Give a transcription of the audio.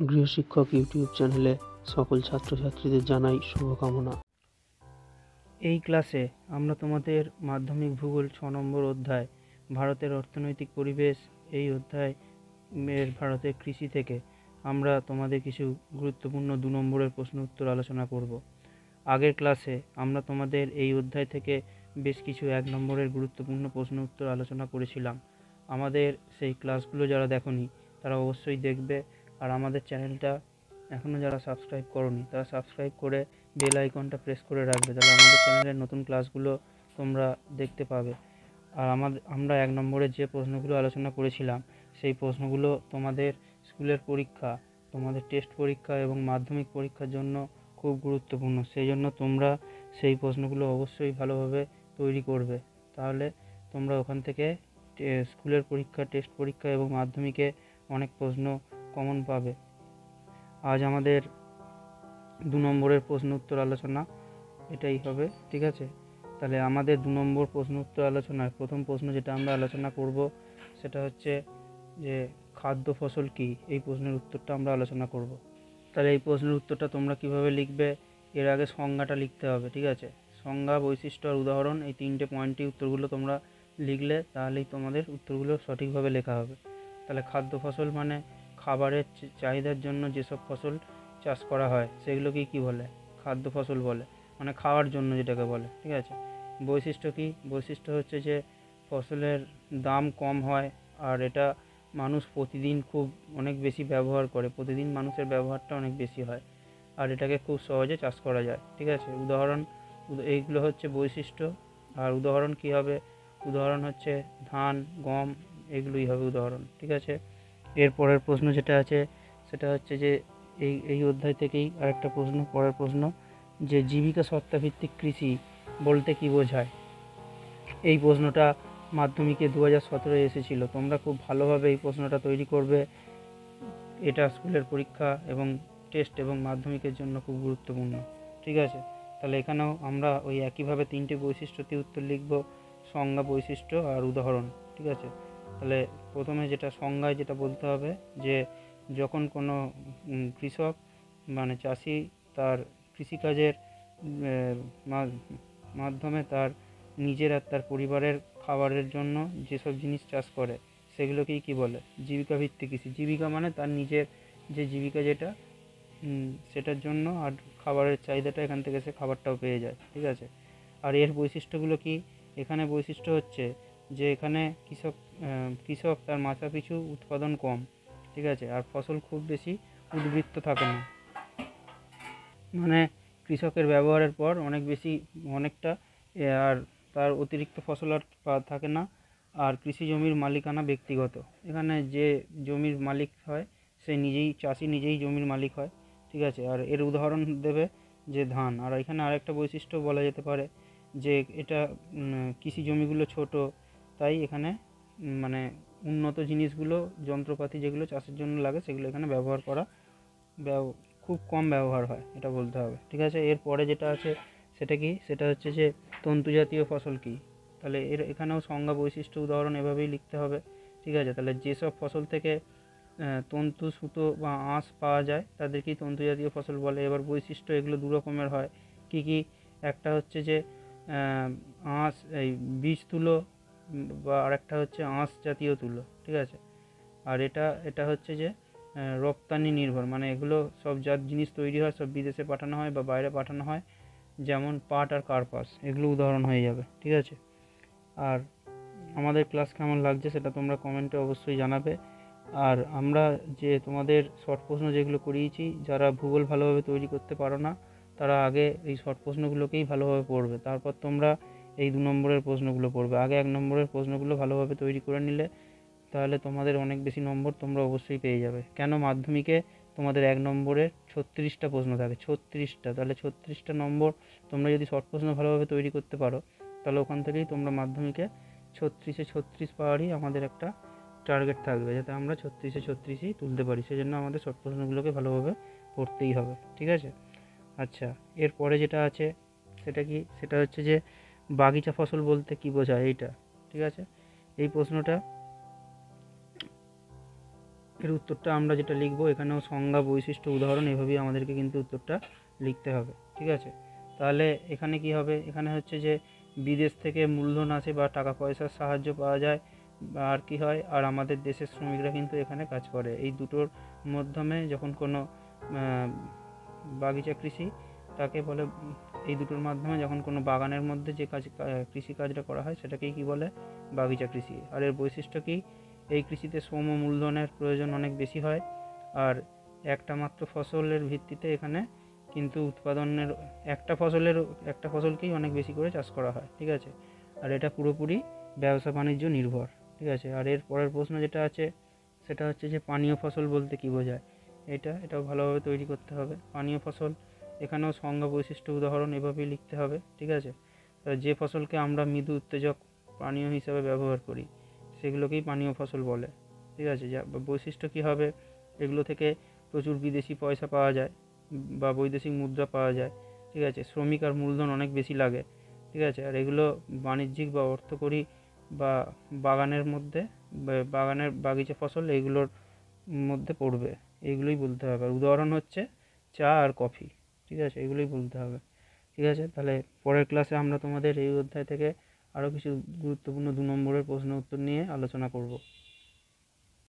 গৃহশিক্ষক YouTube চ্যানেলে সকল ছাত্রছাত্রীদের জানাই শুভকামনা। এই ক্লাসে আমরা তোমাদের মাধ্যমিক ভূগোল 6 নম্বর অধ্যায় ভারতের অর্থনৈতিক পরিবেশ এই অধ্যায় ভারতের কৃষি থেকে আমরা তোমাদের কিছু গুরুত্বপূর্ণ 2 নম্বরের প্রশ্ন উত্তর আলোচনা করব। আগের ক্লাসে আমরা তোমাদের এই অধ্যায় থেকে বেশ কিছু 1 নম্বরের গুরুত্বপূর্ণ প্রশ্ন উত্তর আলোচনা করেছিলাম। আমাদের সেই ক্লাসগুলো যারা দেখোনি তারা অবশ্যই দেখবে, আর আমাদের চ্যানেলটা এখনও যারা সাবস্ক্রাইব করোনি তারা সাবস্ক্রাইব করে বেল আইকনটা প্রেস করে রাখবে, তাহলে আমাদের চ্যানেলের নতুন ক্লাসগুলো তোমরা দেখতে পাবে। আর আমরা 1 নম্বরে যে প্রশ্নগুলো আলোচনা করেছিলাম সেই প্রশ্নগুলো তোমাদের স্কুলের পরীক্ষা, তোমাদের টেস্ট পরীক্ষা এবং মাধ্যমিক পরীক্ষার জন্য খুব গুরুত্বপূর্ণ। সেই জন্য তোমরা সেই প্রশ্নগুলো অবশ্যই ভালোভাবে তৈরি করবে, তাহলে তোমরা ওখান থেকে স্কুলের পরীক্ষা, টেস্ট পরীক্ষা এবং মাধ্যমিকে অনেক প্রশ্ন কমন পাবে। আজ আমাদের 2 নম্বরের প্রশ্ন উত্তর আলোচনা এটাই হবে, ঠিক আছে? তাহলে আমাদের 2 নম্বর প্রশ্ন উত্তর আলোচনার প্রথম প্রশ্ন যেটা আমরা আলোচনা করব সেটা হচ্ছে যে খাদ্য ফসল কি, এই প্রশ্নের উত্তরটা আমরা আলোচনা করব। তাহলে এই প্রশ্নের উত্তরটা তোমরা কিভাবে লিখবে, এর আগে সংজ্ঞাটা লিখতে হবে, ঠিক আছে? সংজ্ঞা, বৈশিষ্ট্য আর উদাহরণ, এই 3টে পয়েন্টই উত্তরগুলো তোমরা লিখলে তাহলেই তোমাদের উত্তরগুলো সঠিকভাবে লেখা হবে। তাহলে খাদ্য ফসল মানে খাবারের চাহিদার জন্য যেসব ফসল চাষ করা হয় সেগুলোকেই কী বলে? খাদ্য ফসল বলে, মানে খাওয়ার জন্য যেটাকে বলে, ঠিক আছে? বৈশিষ্ট্য কি? বৈশিষ্ট্য হচ্ছে যে ফসলের দাম কম হয় আর এটা মানুষ প্রতিদিন খুব অনেক বেশি ব্যবহার করে, প্রতিদিন মানুষের ব্যবহারটা অনেক বেশি হয় আর এটাকে খুব সহজে চাষ করা যায়, ঠিক আছে? উদাহরণ, এইগুলো হচ্ছে বৈশিষ্ট্য। আর উদাহরণ কি হবে? উদাহরণ হচ্ছে ধান, গম, এগুলোই হবে উদাহরণ, ঠিক আছে? এর পরের প্রশ্ন যেটা আছে সেটা হচ্ছে যে এই অধ্যায় থেকেই আরেকটা প্রশ্ন, পরের প্রশ্ন, যে জীবিকা সত্তাভিত্তিক কৃষি বলতে কি বোঝায়? এই প্রশ্নটা মাধ্যমিকে 2017 এসেছিল। তোমরা খুব ভালোভাবে এই প্রশ্নটা তৈরি করবে, এটা স্কুলের পরীক্ষা এবং টেস্ট এবং মাধ্যমিকের জন্য খুব গুরুত্বপূর্ণ, ঠিক আছে? তাহলে এখানেও আমরা ওই একইভাবে 3টে বৈশিষ্ট্যতে উত্তর লিখব, সংজ্ঞা, বৈশিষ্ট্য আর উদাহরণ, ঠিক আছে? তাহলে প্রথমে যেটা সংজ্ঞায় যেটা বলতে হবে যে যখন কোনো কৃষক মানে চাষি তার কৃষিকাজের মাধ্যমে তার নিজের আর তার পরিবারের খাবারের জন্য যেসব জিনিস চাষ করে সেগুলোকেই কি বলে? জীবিকা ভিত্তিক কৃষি। জীবিকা মানে তার নিজের যে জীবিকা যেটা সেটার জন্য, আর খাবারের চাহিদাটা এখান থেকে সে খাবারটাও পেয়ে যায়, ঠিক আছে? আর এর বৈশিষ্ট্যগুলো কি? এখানে বৈশিষ্ট্য হচ্ছে যে এখানে কৃষক তার মাথাপিছু উৎপাদন কম, ঠিক আছে? আর ফসল খুব বেশি উদ্বৃত্ত থাকে না, মানে কৃষকের ব্যবহারের পর অনেকটা আর তার অতিরিক্ত ফসল আর থাকে না। আর কৃষি জমির মালিকানা ব্যক্তিগত, এখানে যে জমির মালিক হয় সে চাষি নিজেই জমির মালিক হয়, ঠিক আছে? আর এর উদাহরণ দেবে যে ধান। আর এখানে আরেকটা বৈশিষ্ট্য বলা যেতে পারে যে এটা কৃষি জমিগুলো ছোট, তাই এখানে মানে উন্নত জিনিসগুলো, যন্ত্রপাতি যেগুলো চাষের জন্য লাগে সেগুলো এখানে ব্যবহার করা খুব কম ব্যবহার হয়, এটা বলতে হবে, ঠিক আছে? এরপরে যেটা আছে সেটা কি? সেটা হচ্ছে যে তন্তু জাতীয় ফসল কি? তাহলে এখানেও সংজ্ঞা, বৈশিষ্ট্য, উদাহরণ এভাবেই লিখতে হবে, ঠিক আছে? তাহলে যেসব ফসল থেকে তন্তু, সুতো বা আঁশ পাওয়া যায় তাদেরকেই তন্তু জাতীয় ফসল বলে। এবার বৈশিষ্ট্য, এগুলো 2 রকমের হয়। কি কি? একটা হচ্ছে যে আঁশ, এই বীজ তুলো, বা আরেকটা হচ্ছে আঁশ জাতীয় তুলো, ঠিক আছে? আর এটা হচ্ছে যে রপ্তানি নির্ভর, মানে এগুলো সব যা জিনিস তৈরি হয় সব বিদেশে পাঠানো হয় বা বাইরে পাঠানো হয়, যেমন পাট আর কার্পাস, এগুলো উদাহরণ হয়ে যাবে, ঠিক আছে? আর আমাদের ক্লাস কেমন লাগছে সেটা তোমরা কমেন্টে অবশ্যই জানাবে। আর আমরা যে তোমাদের শর্ট প্রশ্ন যেগুলো করিয়েছি, যারা ভূগোল ভালোভাবে তৈরি করতে পারো না তারা আগে এই শর্ট প্রশ্নগুলোকেই ভালোভাবে পড়বে, তারপর তোমরা এই 2 নম্বরের প্রশ্নগুলো পড়বে। আগে 1 নম্বরের প্রশ্নগুলো ভালোভাবে তৈরি করে নিলে তাহলে তোমাদের অনেক বেশি নম্বর তোমরা অবশ্যই পেয়ে যাবে। কেন? মাধ্যমিকে তোমাদের 1 নম্বরের 36টা প্রশ্ন থাকে, 36টা। তাহলে 36টা নম্বর তোমরা যদি শর্ট প্রশ্ন ভালোভাবে তৈরি করতে পারো তাহলে ওখান থেকেই তোমরা মাধ্যমিকে 36-এ 36 পাওয়ারই আমাদের একটা টার্গেট থাকবে, যাতে আমরা 36-এ 36ই তুলতে পারি। সেই জন্য আমাদের শর্ট প্রশ্নগুলোকে ভালোভাবে পড়তেই হবে, ঠিক আছে? আচ্ছা, এরপরে যেটা আছে সেটা কি? সেটা হচ্ছে যে বাগিচা ফসল বলতে কি বোঝায়, এইটা, ঠিক আছে? এই প্রশ্নটা এর উত্তরটা আমরা যেটা লিখবো, এখানেও সংজ্ঞা, বৈশিষ্ট্য, উদাহরণ, এভাবেই আমাদেরকে কিন্তু উত্তরটা লিখতে হবে। ঠিক আছে, তাহলে এখানে কি হবে, এখানে হচ্ছে যে বিদেশ থেকে মূলধন আসে বা টাকা পয়সার সাহায্য পাওয়া যায়, বা আর কি হয়, আর আমাদের দেশের শ্রমিকরা কিন্তু এখানে কাজ করে। এই দুটোর মাধ্যমে যখন কোনো বাগিচা কৃষি তাকে বলে, এই দুটোর মাধ্যমে যখন কোনো বাগানের মধ্যে যে কৃষি কাজটা করা হয় সেটাকেই কি বলে, বাগিচা কৃষি। আর এর বৈশিষ্ট্য কি, এই কৃষিতে শ্রম ও মূলধনের প্রয়োজন অনেক বেশি হয়, আর একটা মাত্র ফসলের ভিত্তিতে এখানে কিন্তু উৎপাদনের একটা ফসলকেই অনেক বেশি করে চাষ করা হয়। ঠিক আছে, আর এটা পুরোপুরি ব্যবসা বাণিজ্য নির্ভর। ঠিক আছে, আর এর পরের প্রশ্ন যেটা আছে সেটা হচ্ছে যে পানীয় ফসল বলতে কী বোঝায়। এটাও ভালোভাবে তৈরি করতে হবে। পানীয় ফসল, এখানেও সংজ্ঞা, বৈশিষ্ট্য, উদাহরণ এভাবেই লিখতে হবে। ঠিক আছে, যে ফসলকে আমরা মৃদু উত্তেজক পানীয় হিসাবে ব্যবহার করি সেগুলোকেই পানীয় ফসল বলে। ঠিক আছে, যা বৈশিষ্ট্য কী হবে, এগুলো থেকে প্রচুর বিদেশি পয়সা পাওয়া যায় বা বৈদেশিক মুদ্রা পাওয়া যায়। ঠিক আছে, শ্রমিক আর মূলধন অনেক বেশি লাগে। ঠিক আছে, আর এগুলো বাণিজ্যিক বা অর্থকরী বা বাগানের মধ্যে, বাগানের বাগিচা ফসল এইগুলোর মধ্যে পড়বে। এইগুলোই বলতে হবে। আর উদাহরণ হচ্ছে চা আর কফি। ঠিক আছে, এগুলোই বলতে হবে। ঠিক আছে, তাহলে পরের ক্লাসে আমরা তোমাদের এই অধ্যায় থেকে আরও কিছু গুরুত্বপূর্ণ 2 নম্বরের প্রশ্ন উত্তর নিয়ে আলোচনা করব।